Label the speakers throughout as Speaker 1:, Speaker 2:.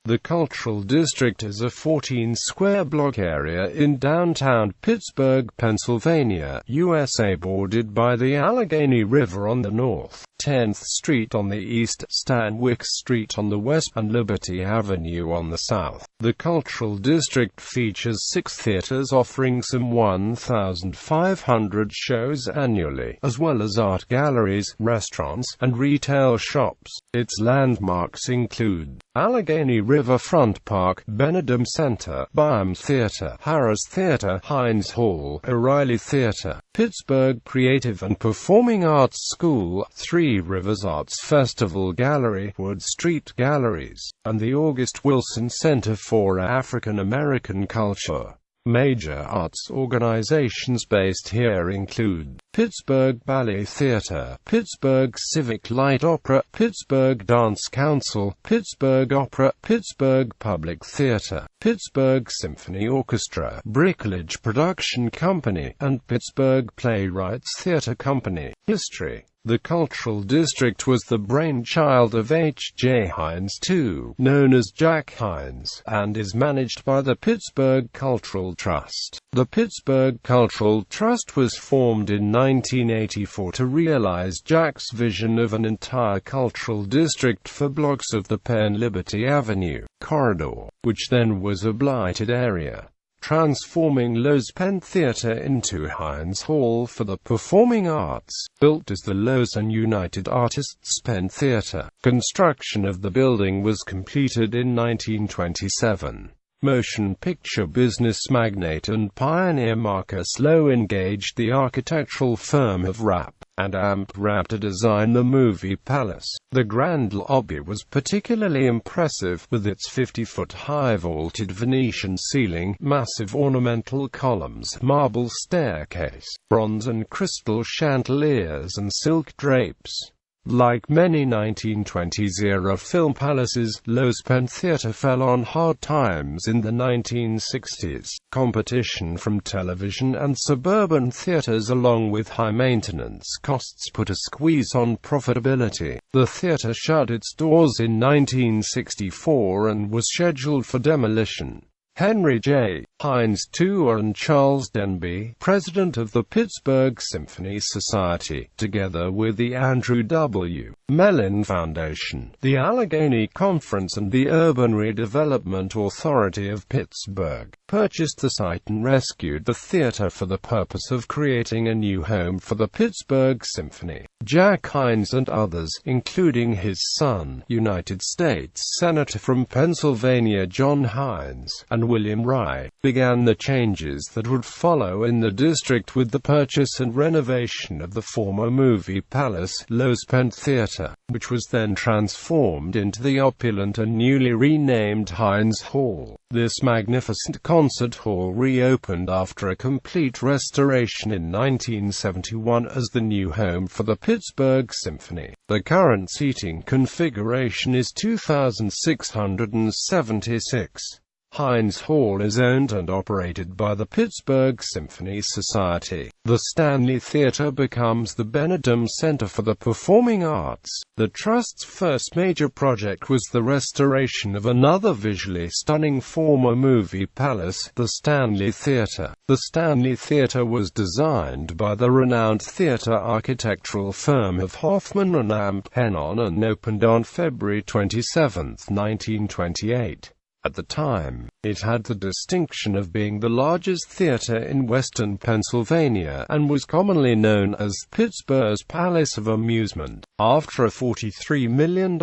Speaker 1: The Cultural District is a 14-square block area in downtown Pittsburgh, Pennsylvania, USA, bordered by the Allegheny River on the north, 10th Street on the east, Stanwix Street on the west, and Liberty Avenue on the south. The Cultural District features 6 theaters offering some 1,500 shows annually, as well as art galleries, restaurants, and retail shops. Its landmarks include Allegheny Riverfront Park, Benedum Center, Byham Theater, Harris Theater, Heinz Hall, O'Reilly Theater, Pittsburgh Creative and Performing Arts School, Three Rivers Arts Festival Gallery, Wood Street Galleries, and the August Wilson Center for African American Culture. Major arts organizations based here include Pittsburgh Ballet Theatre, Pittsburgh Civic Light Opera, Pittsburgh Dance Council, Pittsburgh Opera, Pittsburgh Public Theater, Pittsburgh Symphony Orchestra, Bricolage Production Company, and Pittsburgh Playwrights Theatre Company. History. The Cultural District was the brainchild of H.J. Heinz II, known as Jack Heinz, and is managed by the Pittsburgh Cultural Trust. The Pittsburgh Cultural Trust was formed in 1984 to realize Jack's vision of an entire cultural district for blocks of the Penn Liberty Avenue corridor, which then was a blighted area, transforming Loew's Penn Theatre into Heinz Hall for the Performing Arts, built as the Loew's and United Artists Penn Theatre. Construction of the building was completed in 1927. Motion picture business magnate and pioneer Marcus Loew engaged the architectural firm of Rapp and Amp Rapp to design the movie palace. The grand lobby was particularly impressive, with its 50-foot-high vaulted Venetian ceiling, massive ornamental columns, marble staircase, bronze and crystal chandeliers, and silk drapes. Like many 1920s-era film palaces, Loew's Penn Theatre fell on hard times in the 1960s. Competition from television and suburban theaters along with high maintenance costs put a squeeze on profitability. The theatre shut its doors in 1964 and was scheduled for demolition. Henry J. Heinz II and Charles Denby, president of the Pittsburgh Symphony Society, together with the Andrew W. Mellon Foundation, the Allegheny Conference and the Urban Redevelopment Authority of Pittsburgh, purchased the site and rescued the theater for the purpose of creating a new home for the Pittsburgh Symphony. Jack Heinz and others, including his son, United States Senator from Pennsylvania John Heinz, and William Rye, began the changes that would follow in the district with the purchase and renovation of the former movie palace, Loew's Penn Theatre, which was then transformed into the opulent and newly renamed Heinz Hall. This magnificent concert hall reopened after a complete restoration in 1971 as the new home for the Pittsburgh Symphony. The current seating configuration is 2,676. Heinz Hall is owned and operated by the Pittsburgh Symphony Society. The Stanley Theatre becomes the Benedum Center for the Performing Arts. The Trust's first major project was the restoration of another visually stunning former movie palace, the Stanley Theatre. The Stanley Theatre was designed by the renowned theatre architectural firm of Hoffman and Amp Pennon and opened on February 27, 1928. At the time, it had the distinction of being the largest theater in western Pennsylvania, and was commonly known as Pittsburgh's Palace of Amusement. After a $43 million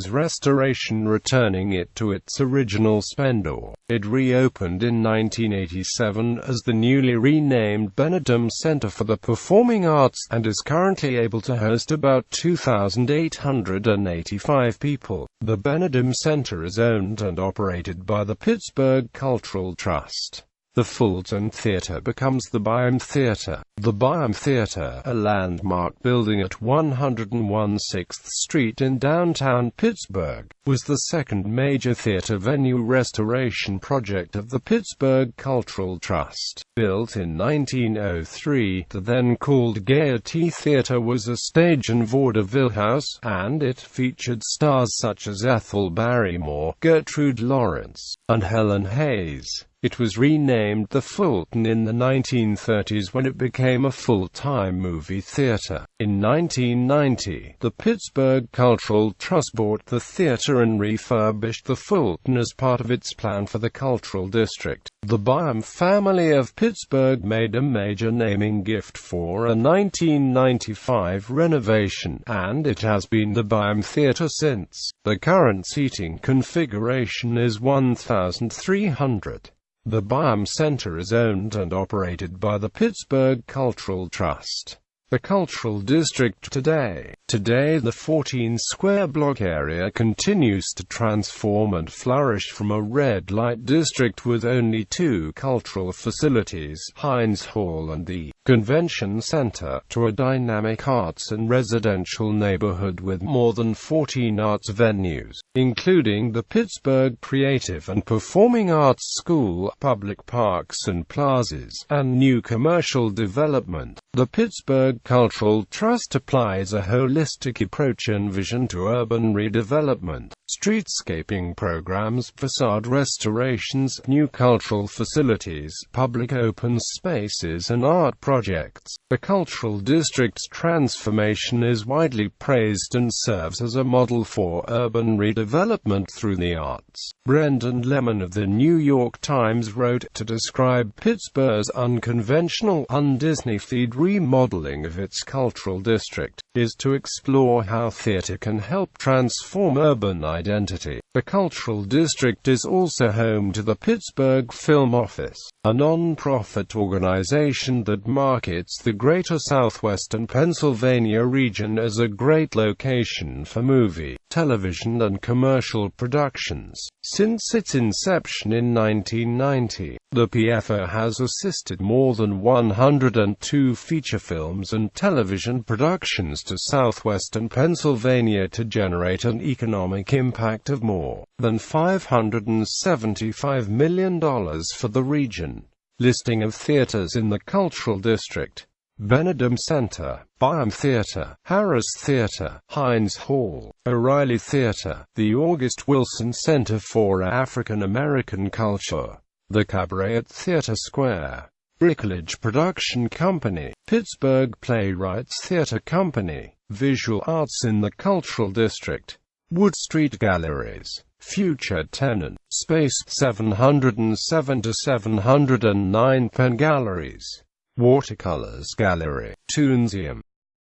Speaker 1: restoration returning it to its original splendor, it reopened in 1987 as the newly renamed Benedum Center for the Performing Arts, and is currently able to host about 2,885 people. The Benedum Center is owned and operated by the Pittsburgh Cultural Trust. The Fulton Theatre becomes the Byham Theater. The Byham Theater, a landmark building at 101 6th Street in downtown Pittsburgh, was the second major theater venue restoration project of the Pittsburgh Cultural Trust. Built in 1903, the then called Gaiety Theatre was a stage and vaudeville house, and it featured stars such as Ethel Barrymore, Gertrude Lawrence, and Helen Hayes. It was renamed the Fulton in the 1930s when it became a full-time movie theater. In 1990, the Pittsburgh Cultural Trust bought the theater and refurbished the Fulton as part of its plan for the Cultural District. The Byham family of Pittsburgh made a major naming gift for a 1995 renovation, and it has been the Byham Theater since. The current seating configuration is 1,300. The Benedum Center is owned and operated by the Pittsburgh Cultural Trust. The Cultural District today, the 14-square block area continues to transform and flourish from a red light district with only two cultural facilities, Heinz Hall and the Convention Center, to a dynamic arts and residential neighborhood with more than 14 arts venues, including the Pittsburgh Creative and Performing Arts School, public parks and plazas, and new commercial development. The Pittsburgh Cultural Trust applies a holistic approach and vision to urban redevelopment, streetscaping programs, facade restorations, new cultural facilities, public open spaces, and art projects. The Cultural District's transformation is widely praised and serves as a model for urban redevelopment through the arts. Brendan Lemon of the New York Times wrote, to describe Pittsburgh's unconventional, un-Disney-fied remodeling of its cultural district, is to explore how theater can help transform urban identity. The Cultural District is also home to the Pittsburgh Film Office, a non-profit organization that markets the greater southwestern Pennsylvania region as a great location for movie, television and commercial productions. Since its inception in 1990, the PFO has assisted more than 102 feature films and television productions to southwestern Pennsylvania to generate an economic impact of more than $575 million for the region. Listing of theaters in the Cultural District: Benedum Center, Byham Theater, Harris Theater, Heinz Hall, O'Reilly Theater, the August Wilson Center for African American Culture, the Cabaret at Theater Square, Bricolage Production Company, Pittsburgh Playwrights Theatre Company. Visual arts in the Cultural District: Wood Street Galleries, future tenant, space 707 to 709 Penn Galleries, Watercolors Gallery, Toonsium,